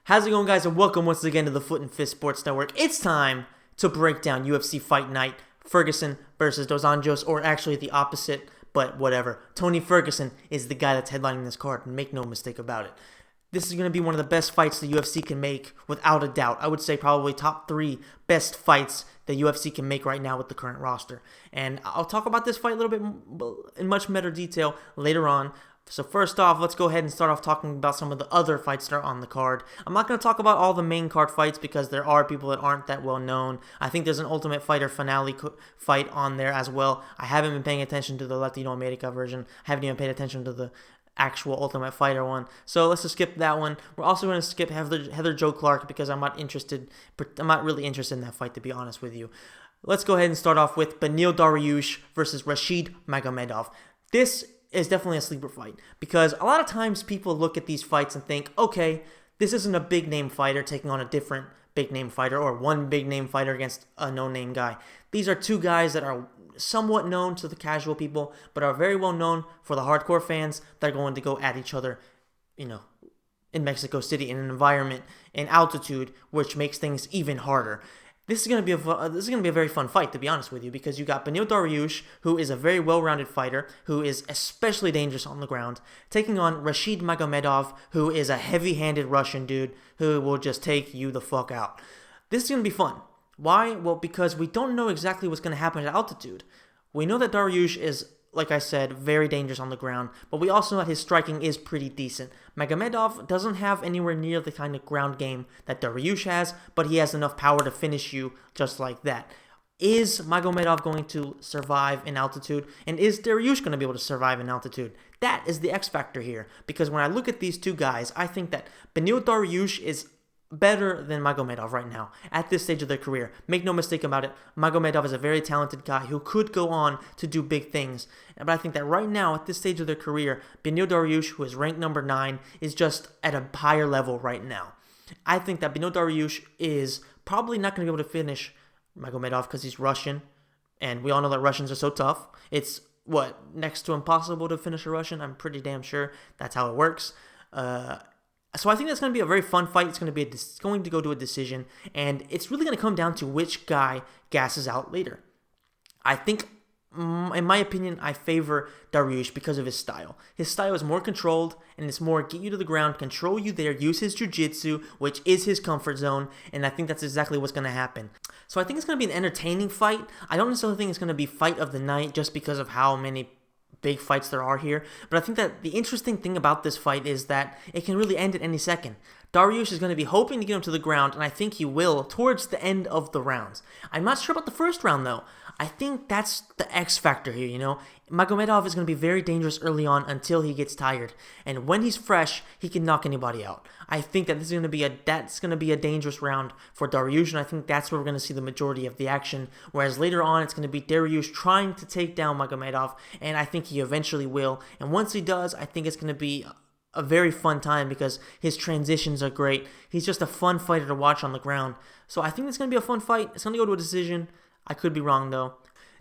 How's it going, guys, and welcome once again to the Foot and Fist Sports Network. It's time to break down UFC Fight Night, Ferguson versus Dos Anjos, or actually the opposite, but whatever. Tony Ferguson is the guy that's headlining this card, and make no mistake about it. This is going to be one of the best fights the UFC can make, without a doubt. I would say probably top 3 best fights the UFC can make right now with the current roster. And I'll talk about this fight a little bit in much better detail later on. So first off, let's go ahead and start off talking about some of the other fights that are on the card. I'm not going to talk about all the main card fights because there are people that aren't that well known. I think there's an Ultimate Fighter finale fight on there as well. I haven't been paying attention to the Latino America version. I haven't even paid attention to the actual Ultimate Fighter one. So let's just skip that one. We're also going to skip Heather Joe Clark because I'm not really interested in that fight, to be honest with you. Let's go ahead and start off with Beneil Dariush versus Rashid Mamedov. This is definitely a sleeper fight because a lot of times people look at these fights and think, okay, this isn't a big name fighter taking on a different big name fighter or one big name fighter against a no name guy. These are two guys that are somewhat known to the casual people but are very well known for the hardcore fans that are going to go at each other, in Mexico City in an environment in altitude, which makes things even harder. This is going to be a very fun fight, to be honest with you, because you got Beneil Dariush, who is a very well-rounded fighter, who is especially dangerous on the ground, taking on Rashid Mamedov, who is a heavy-handed Russian dude who will just take you the fuck out. This is going to be fun. Why? Well, because we don't know exactly what's going to happen at altitude. We know that Dariush is, like I said, very dangerous on the ground, but we also know that his striking is pretty decent. Mamedov doesn't have anywhere near the kind of ground game that Dariush has, but he has enough power to finish you just like that. Is Mamedov going to survive in altitude? And is Dariush going to be able to survive in altitude? That is the X factor here, because when I look at these two guys, I think that Beneil Dariush is better than Mamedov right now at this stage of their career. Make no mistake about it, Mamedov is a very talented guy who could go on to do big things. But I think that right now, at this stage of their career, Beneil Dariush, who is ranked number 9, is just at a higher level right now. I think that Beneil Dariush is probably not going to be able to finish Mamedov because he's Russian, and we all know that Russians are so tough. It's, next to impossible to finish a Russian? I'm pretty damn sure that's how it works. So I think that's going to be a very fun fight. It's going to go to a decision, and it's really going to come down to which guy gasses out later. I think, in my opinion, I favor Dariush because of his style. His style is more controlled, and it's more get you to the ground, control you there, use his jiu-jitsu, which is his comfort zone, and I think that's exactly what's going to happen. So I think it's going to be an entertaining fight. I don't necessarily think it's going to be fight of the night just because of how many big fights there are here, but I think that the interesting thing about this fight is that it can really end at any second. Dariush is going to be hoping to get him to the ground, and I think he will towards the end of the rounds. I'm not sure about the first round, though. I think that's the X factor here, Mamedov is going to be very dangerous early on until he gets tired, and when he's fresh, he can knock anybody out. I think that that's going to be a dangerous round for Dariush, and I think that's where we're going to see the majority of the action, whereas later on, it's going to be Dariush trying to take down Mamedov, and I think he eventually will, and once he does, I think it's going to be a very fun time because his transitions are great. He's just a fun fighter to watch on the ground. So I think it's going to be a fun fight. It's going to go to a decision. I could be wrong, though.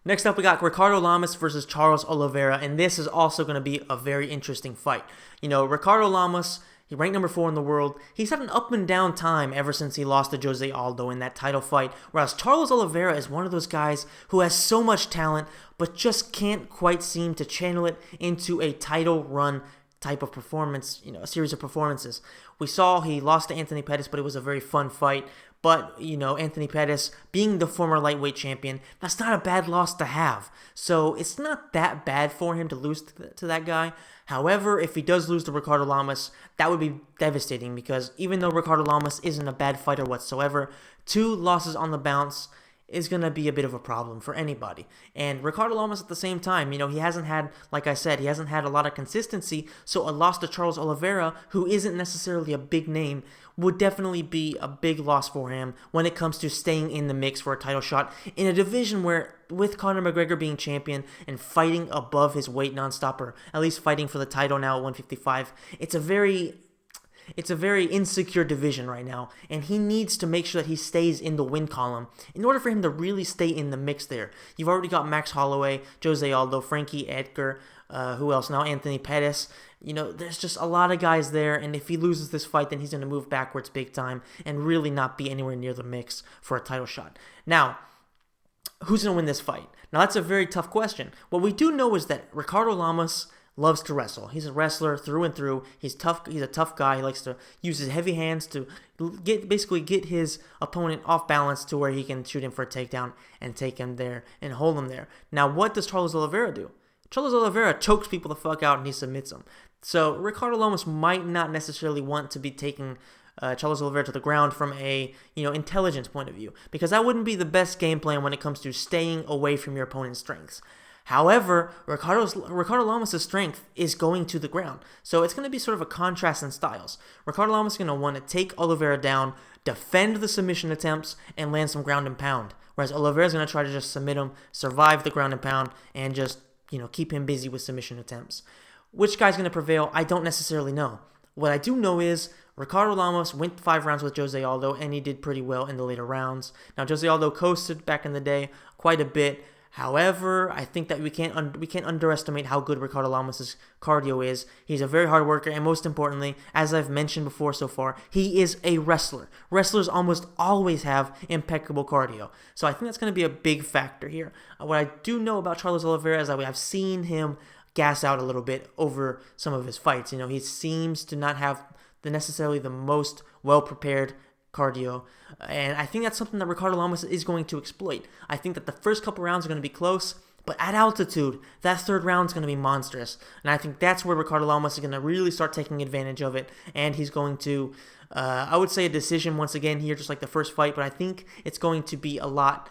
Next up, we got Ricardo Lamas versus Charles Oliveira, and this is also going to be a very interesting fight. Ricardo Lamas, he ranked number 4 in the world. He's had an up and down time ever since he lost to Jose Aldo in that title fight, whereas Charles Oliveira is one of those guys who has so much talent, but just can't quite seem to channel it into a title run type of performance, a series of performances. We saw he lost to Anthony Pettis, but it was a very fun fight. But, Anthony Pettis, being the former lightweight champion, that's not a bad loss to have. So it's not that bad for him to lose to that guy. However, if he does lose to Ricardo Lamas, that would be devastating because even though Ricardo Lamas isn't a bad fighter whatsoever, 2 losses on the bounce is going to be a bit of a problem for anybody. And Ricardo Lamas at the same time, he hasn't had, like I said, he hasn't had a lot of consistency, so a loss to Charles Oliveira, who isn't necessarily a big name, would definitely be a big loss for him when it comes to staying in the mix for a title shot in a division where, with Conor McGregor being champion and fighting above his weight nonstop, or at least fighting for the title now at 155, it's a very insecure division right now, and he needs to make sure that he stays in the win column in order for him to really stay in the mix there. You've already got Max Holloway, Jose Aldo, Frankie Edgar, who else now? Anthony Pettis. there's just a lot of guys there, and if he loses this fight, then he's going to move backwards big time and really not be anywhere near the mix for a title shot. Now, who's going to win this fight? Now, that's a very tough question. What we do know is that Ricardo Lamas loves to wrestle. He's a wrestler through and through. He's tough. He's a tough guy. He likes to use his heavy hands to get his opponent off balance to where he can shoot him for a takedown and take him there and hold him there. Now, what does Charles Oliveira do? Charles Oliveira chokes people the fuck out and he submits them. So Ricardo Lamas might not necessarily want to be taking Charles Oliveira to the ground from a intelligence point of view, because that wouldn't be the best game plan when it comes to staying away from your opponent's strengths. However, Ricardo Lamas' strength is going to the ground. So it's going to be sort of a contrast in styles. Ricardo Lamas is going to want to take Oliveira down, defend the submission attempts, and land some ground and pound. Whereas Oliveira is going to try to just submit him, survive the ground and pound, and just keep him busy with submission attempts. Which guy's going to prevail? I don't necessarily know. What I do know is Ricardo Lamas went 5 rounds with Jose Aldo, and he did pretty well in the later rounds. Now, Jose Aldo coasted back in the day quite a bit. However, I think that we can't underestimate how good Ricardo Lamas' cardio is. He's a very hard worker, and most importantly, as I've mentioned before so far, he is a wrestler. Wrestlers almost always have impeccable cardio. So I think that's going to be a big factor here. What I do know about Charles Oliveira is that I've seen him gas out a little bit over some of his fights. He seems to not have necessarily the most well-prepared cardio, and I think that's something that Ricardo Lamas is going to exploit. I think that the first couple rounds are going to be close, but at altitude, that third round is going to be monstrous, and I think that's where Ricardo Lamas is going to really start taking advantage of it, and he's going to, I would say a decision once again here, just like the first fight, but I think it's going to be a lot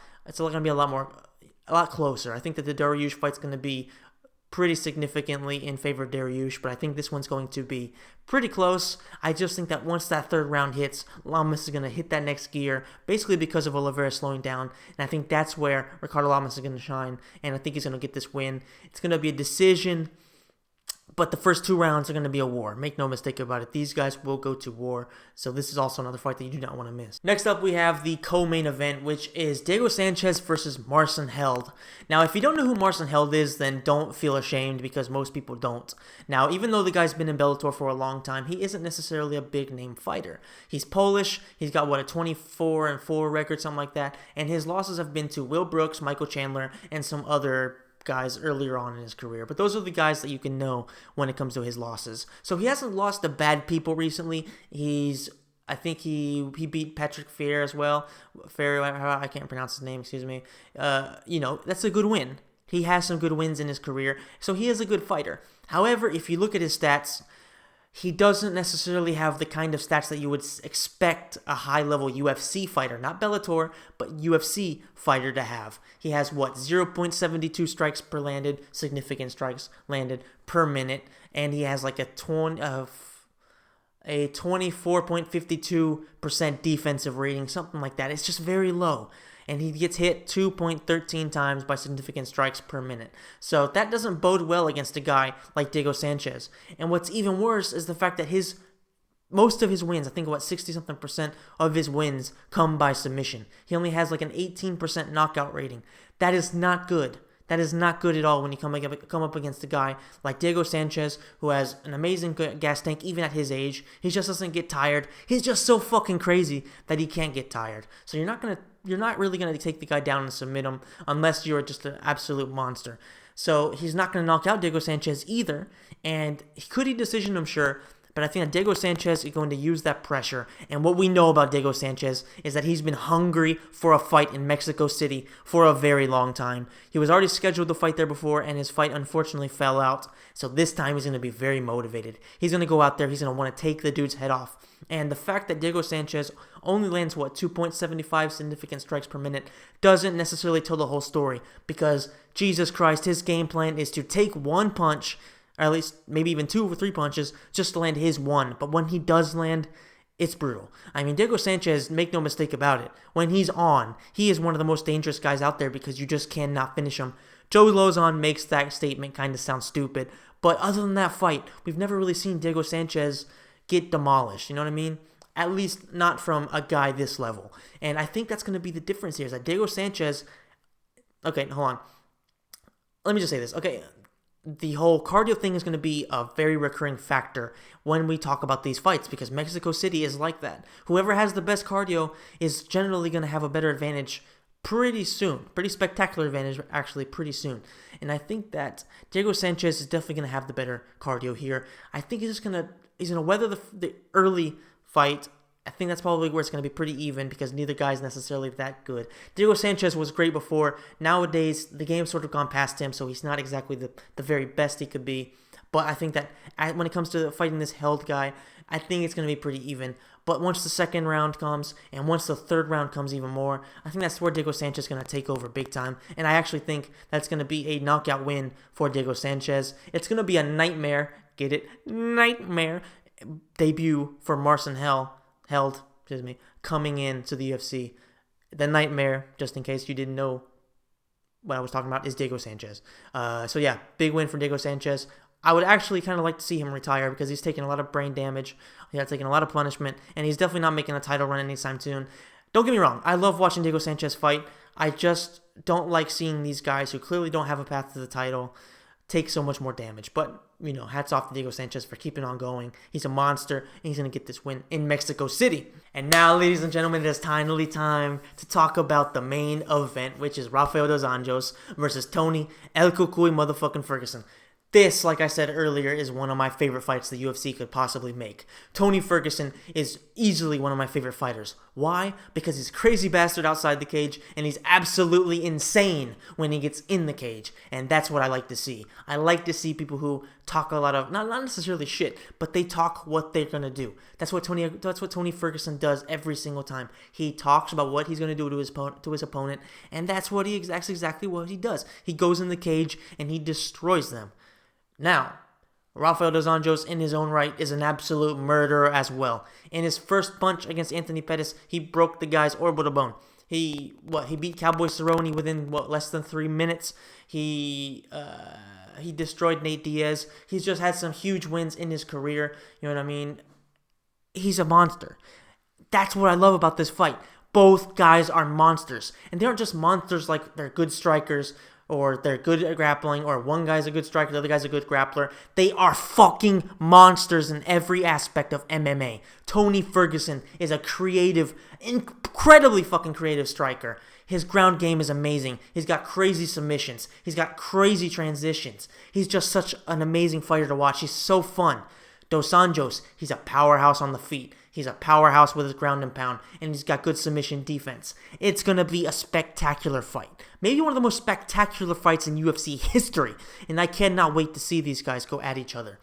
closer. I think that the Dariush fight's going to be pretty significantly in favor of Dariush, but I think this one's going to be pretty close. I just think that once that third round hits, Lamas is going to hit that next gear, basically because of Oliveira slowing down, and I think that's where Ricardo Lamas is going to shine, and I think he's going to get this win. It's going to be a decision, but the first 2 rounds are going to be a war. Make no mistake about it. These guys will go to war. So this is also another fight that you do not want to miss. Next up, we have the co-main event, which is Diego Sanchez versus Marcin Held. Now, if you don't know who Marcin Held is, then don't feel ashamed, because most people don't. Now, even though the guy's been in Bellator for a long time, he isn't necessarily a big-name fighter. He's Polish. He's got, a 24-4 record, something like that. And his losses have been to Will Brooks, Michael Chandler, and some other guys earlier on in his career, but those are the guys that you can know when it comes to his losses. So he hasn't lost to bad people recently. I think he beat Patrick Fair as well. Fair, I can't pronounce his name, excuse me. That's a good win. He has some good wins in his career, so he is a good fighter. However, if you look at his stats, he doesn't necessarily have the kind of stats that you would expect a high-level UFC fighter, not Bellator, but UFC fighter to have. He has, 0.72 strikes per landed, significant strikes landed per minute, and he has like a 24.52% defensive rating, something like that. It's just very low. And he gets hit 2.13 times by significant strikes per minute. So that doesn't bode well against a guy like Diego Sanchez. And what's even worse is the fact that most of his wins, I think 60-something% of his wins come by submission. He only has like an 18% knockout rating. That is not good. That is not good at all when you come up against a guy like Diego Sanchez, who has an amazing gas tank even at his age. He just doesn't get tired. He's just so fucking crazy that he can't get tired. So you're not really going to take the guy down and submit him unless you're just an absolute monster. So he's not going to knock out Diego Sanchez either. And could he decision him? Sure. But I think that Diego Sanchez is going to use that pressure. And what we know about Diego Sanchez is that he's been hungry for a fight in Mexico City for a very long time. He was already scheduled to fight there before, and his fight unfortunately fell out. So this time he's going to be very motivated. He's going to go out there. He's going to want to take the dude's head off. And the fact that Diego Sanchez only lands, 2.75 significant strikes per minute doesn't necessarily tell the whole story. Because, Jesus Christ, his game plan is to take one punch, or at least maybe even 2 or 3 punches, just to land his one. But when he does land, it's brutal. I mean, Diego Sanchez, make no mistake about it, when he's on, he is one of the most dangerous guys out there because you just cannot finish him. Joe Lozon makes that statement kind of sound stupid, but other than that fight, we've never really seen Diego Sanchez get demolished, you know what I mean? At least not from a guy this level. And I think that's going to be the difference here, is that Diego Sanchez... Okay, hold on. Let me just say this. Okay, the whole cardio thing is going to be a very recurring factor when we talk about these fights, because Mexico City is like that. Whoever has the best cardio is generally going to have a better advantage pretty soon. Pretty spectacular advantage, actually, pretty soon. And I think that Diego Sanchez is definitely going to have the better cardio here. I think he's going to weather the early fight. I think that's probably where it's going to be pretty even, because neither guy is necessarily that good. Diego Sanchez was great before. Nowadays, the game's sort of gone past him, so he's not exactly the very best he could be. But I think that when it comes to fighting this Held guy, I think it's going to be pretty even. But once the second round comes, and once the third round comes even more, I think that's where Diego Sanchez is going to take over big time. And I actually think that's going to be a knockout win for Diego Sanchez. It's going to be a nightmare, get it? Nightmare debut for Marcin Held, coming into the UFC. The nightmare, just in case you didn't know what I was talking about, is Diego Sanchez. So yeah, big win for Diego Sanchez. I would actually kind of like to see him retire, because he's taking a lot of brain damage. He's taking a lot of punishment, and he's definitely not making a title run anytime soon. Don't get me wrong, I love watching Diego Sanchez fight. I just don't like seeing these guys who clearly don't have a path to the title take so much more damage. But, hats off to Diego Sanchez for keeping on going. He's a monster, and he's going to get this win in Mexico City. And now, ladies and gentlemen, it is finally time to talk about the main event, which is Rafael Dos Anjos versus Tony El Cucuy motherfucking Ferguson. This, like I said earlier, is one of my favorite fights the UFC could possibly make. Tony Ferguson is easily one of my favorite fighters. Why? Because he's a crazy bastard outside the cage, and he's absolutely insane when he gets in the cage. And that's what I like to see. I like to see people who talk a lot of, not necessarily shit, but they talk what they're going to do. That's what Tony Ferguson does every single time. He talks about what he's going to do to his opponent, and that's exactly what he does. He goes in the cage, and he destroys them. Now, Rafael Dos Anjos in his own right is an absolute murderer as well. In his first punch against Anthony Pettis, he broke the guy's orbital bone. He beat Cowboy Cerrone within less than 3 minutes. He destroyed Nate Diaz. He's just had some huge wins in his career. You know what I mean? He's a monster. That's what I love about this fight. Both guys are monsters, and they aren't just monsters like they're good strikers, or they're good at grappling, or one guy's a good striker, the other guy's a good grappler. They are fucking monsters in every aspect of MMA. Tony Ferguson is a creative, incredibly fucking creative striker. His ground game is amazing. He's got crazy submissions. He's got crazy transitions. He's just such an amazing fighter to watch. He's so fun. Dos Anjos, he's a powerhouse on the feet. He's a powerhouse with his ground and pound, and he's got good submission defense. It's going to be a spectacular fight. Maybe one of the most spectacular fights in UFC history, and I cannot wait to see these guys go at each other.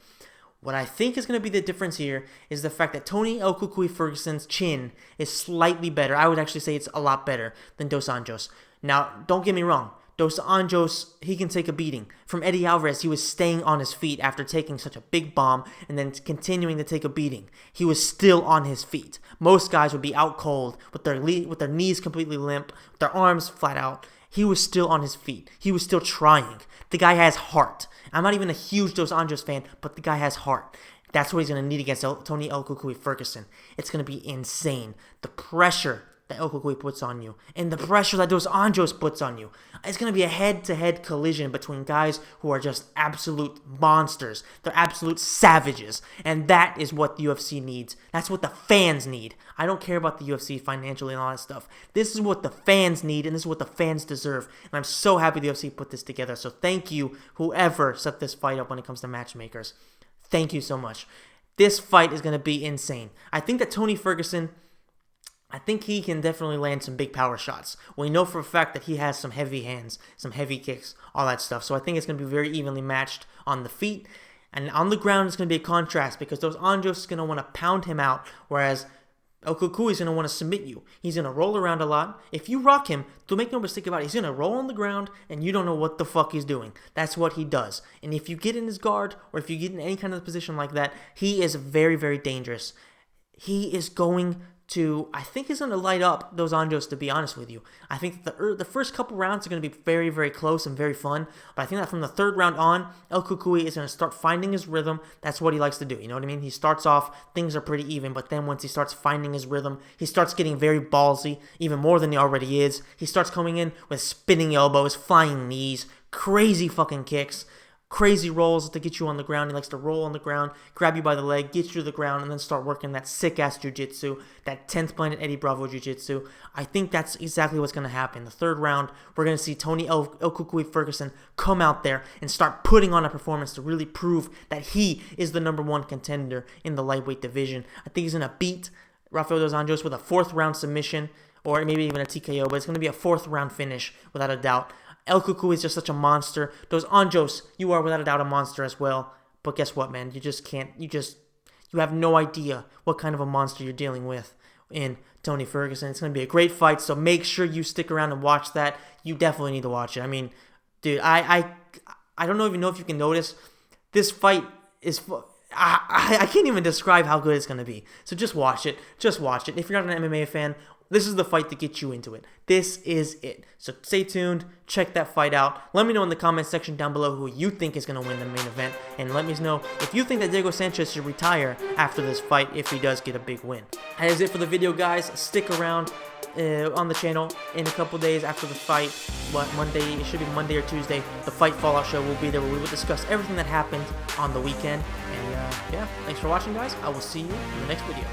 What I think is going to be the difference here is the fact that Tony El Cucuy Ferguson's chin is slightly better. I would actually say it's a lot better than Dos Anjos. Now, don't get me wrong. Dos Anjos, he can take a beating. From Eddie Alvarez, he was staying on his feet after taking such a big bomb and then continuing to take a beating. He was still on his feet. Most guys would be out cold with their knees completely limp, with their arms flat out. He was still on his feet. He was still trying. The guy has heart. I'm not even a huge Dos Anjos fan, but the guy has heart. That's what he's going to need against Tony El Cucuy Ferguson. It's going to be insane. The pressure that El Cucuy puts on you, and the pressure that Dos Anjos puts on you. It's going to be a head-to-head collision between guys who are just absolute monsters. They're absolute savages, and that is what the UFC needs. That's what the fans need. I don't care about the UFC financially and all that stuff. This is what the fans need, and this is what the fans deserve, and I'm so happy the UFC put this together. So thank you, whoever set this fight up when it comes to matchmakers. Thank you so much. This fight is going to be insane. I think that Tony Ferguson, I think he can definitely land some big power shots. We know for a fact that he has some heavy hands, some heavy kicks, all that stuff. So I think it's going to be very evenly matched on the feet. And on the ground, it's going to be a contrast because Dos Anjos is going to want to pound him out, whereas El Cucuy is going to want to submit you. He's going to roll around a lot. If you rock him, don't make no mistake about it, he's going to roll on the ground and you don't know what the fuck he's doing. That's what he does. And if you get in his guard or if you get in any kind of position like that, he is very, very dangerous. He is going to, I think he's going to light up Dos Anjos, to be honest with you. I think the first couple rounds are going to be very, very close and very fun. But I think that from the third round on, El Cucuy is going to start finding his rhythm. That's what he likes to do. You know what I mean? He starts off, things are pretty even. But then once he starts finding his rhythm, he starts getting very ballsy, even more than he already is. He starts coming in with spinning elbows, flying knees, crazy fucking kicks, crazy rolls to get you on the ground. He likes to roll on the ground, grab you by the leg, get you to the ground, and then start working that sick-ass jiu-jitsu, that 10th Planet Eddie Bravo jiu-jitsu. I think that's exactly what's going to happen. The third round, we're going to see Tony El Cucuy Ferguson come out there and start putting on a performance to really prove that he is the #1 contender in the lightweight division. I think he's going to beat Rafael Dos Anjos with a 4th round submission, or maybe even a TKO, but it's going to be a 4th round finish without a doubt. El Cucuy is just such a monster. Dos Anjos, you are without a doubt a monster as well. But guess what, man? You just can't, you have no idea what kind of a monster you're dealing with in Tony Ferguson. It's going to be a great fight, so make sure you stick around and watch that. You definitely need to watch it. I mean, dude, I don't even know if you can notice, this fight is, I can't even describe how good it's going to be. So just watch it. Just watch it. If you're not an MMA fan, this is the fight to get you into it. This is it. So stay tuned. Check that fight out. Let me know in the comment section down below who you think is going to win the main event. And let me know if you think that Diego Sanchez should retire after this fight if he does get a big win. That is it for the video, guys. Stick around on the channel in a couple days after the fight. Monday? It should be Monday or Tuesday. The Fight Fallout show will be there where we will discuss everything that happened on the weekend. And yeah, thanks for watching, guys. I will see you in the next video.